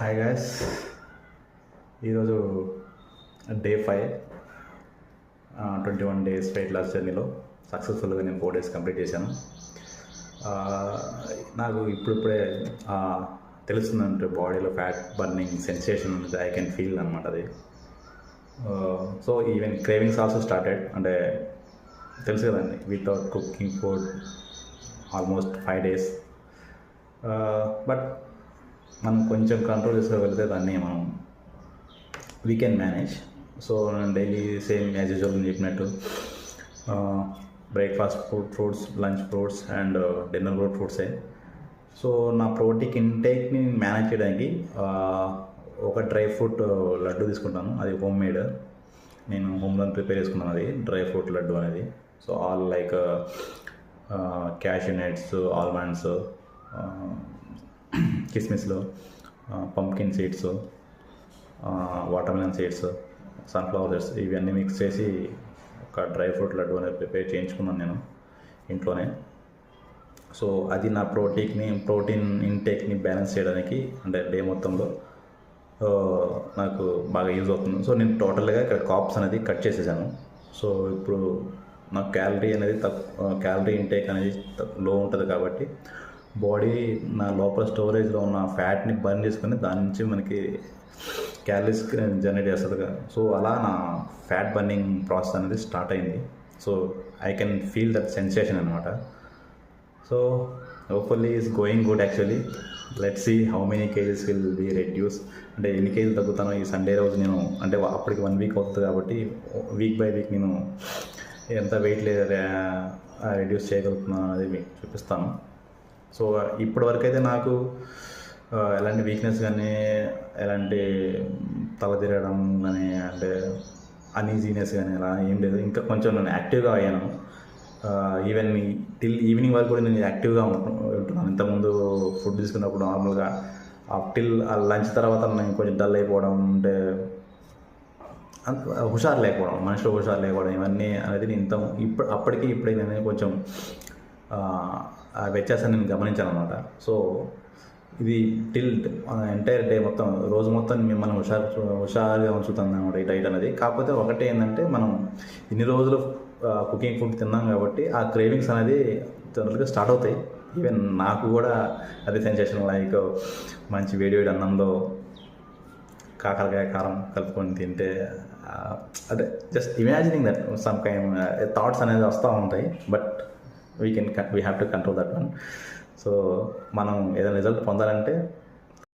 Hi guys, ఈరోజు day 5 21 days weight loss జర్నీలో సక్సెస్ఫుల్గా నేను 4 డేస్ కంప్లీట్ చేశాను. నాకు ఇప్పుడిప్పుడే తెలుస్తుందంటే బాడీలో ఫ్యాట్ బర్నింగ్ సెన్సేషన్ ఉంది, ఐ కెన్ ఫీల్ అనమాట అది. So even cravings also started. అంటే తెలుసు కదండి, without cooking food almost 5 days. But మనం కొంచెం కంట్రోల్ చేసుకోగలిగితే దాన్ని మనం వీ కెన్ మేనేజ్. సో నేను డైలీ సేమ్ యాజ్ యూజువల్ చెప్పినట్టు breakfast fruits, lunch fruits and dinner కూడా ఫ్రూట్సే. సో నా ప్రోటీన్ ఇంటేక్ని మేనేజ్ చేయడానికి ఒక డ్రై ఫ్రూట్ లడ్డు తీసుకుంటాను. అది హోమ్ మేడ్, నేను హోమ్లో ప్రిపేర్ చేసుకున్నాను. అది డ్రై ఫ్రూట్ లడ్డు అనేది. So all like cashew nuts, almonds, కిస్మిస్లో pumpkin seeds, watermelon seeds, sunflower seeds, ఇవన్నీ మిక్స్ చేసి ఒక డ్రై ఫ్రూట్ లడ్డు అనేది ప్రిపేర్ చేయించుకున్నాను నేను ఇంట్లోనే. సో అది నా ప్రోటీన్ ఇంటేక్ని బ్యాలెన్స్ చేయడానికి, అంటే డే మొత్తంలో నాకు బాగా యూజ్ అవుతుంది. సో నేను టోటల్గా ఇక్కడ కార్బ్స్ అనేది కట్ చేసేసాను. సో ఇప్పుడు నాకు క్యాలరీ ఇంటేక్ అనేది లో ఉంటుంది కాబట్టి బాడీ నా లోపల స్టోరేజ్లో ఉన్న ఫ్యాట్ని బర్న్ చేసుకుని దాని నుంచి మనకి క్యాలరీస్ జనరేట్ చేస్తుంది కదా. సో అలా నా ఫ్యాట్ బర్నింగ్ ప్రాసెస్ అనేది స్టార్ట్ అయింది. So I can feel that sensation అనమాట. So hopefully is going good actually. Let's see how many kgs will be reduce. అంటే ఎన్ని కేజీలు తగ్గుతానో ఈ సండే రోజు నేను, అంటే అప్పటికి 1 week అవుతుంది కాబట్టి వీక్ బై వీక్ నేను ఎంత వెయిట్ రెడ్యూస్ చేయగలుగుతున్నాను అనేది మీకు చూపిస్తాను. సో ఇప్పటివరకు అయితే నాకు ఎలాంటి వీక్నెస్ కానీ, ఎలాంటి తల తిరగడం కానీ, అంటే అన్ఈజీనెస్ కానీ అలా ఏం లేదు. ఇంకా కొంచెం నేను యాక్టివ్గా అయ్యాను. ఈవెన్ టిల్ ఈవినింగ్ వరకు కూడా నేను యాక్టివ్గా ఉంటున్నాను. ఇంతకుముందు ఫుడ్ తీసుకున్నప్పుడు నార్మల్గా టిల్ లంచ్ తర్వాత నేను కొంచెం డల్ అయిపోవడం, అంటే హుషారు లేకపోవడం, మనిషిలో హుషారు లేకపోవడం, ఇవన్నీ అనేది నేను అప్పటికి ఇప్పుడే నేను కొంచెం ఆ వ్యత్యాసాన్ని నేను గమనించాను అనమాట. సో ఇది టిల్ ఎంటైర్ డే మొత్తం, రోజు మొత్తం మిమ్మల్ని హుషారుగా ఉంచుతుంది అనమాట ఈ డైట్ అనేది. కాకపోతే ఒకటే ఏంటంటే, మనం ఇన్ని రోజులు కుకింగ్ ఫుడ్ తిన్నాం కాబట్టి ఆ క్రేవింగ్స్ అనేది జనరల్గా స్టార్ట్ అవుతాయి. ఈవెన్ నాకు కూడా అదే సెన్సేషన్, లైక్ మంచి వేడి అన్నంలో కాకరకాయ కారం కలుపుకొని తింటే, అంటే just imagining that some kind thoughts అనేది వస్తూ ఉంటాయి. But we have to control that one. So మనం ఏదైనా రిజల్ట్ పొందాలంటే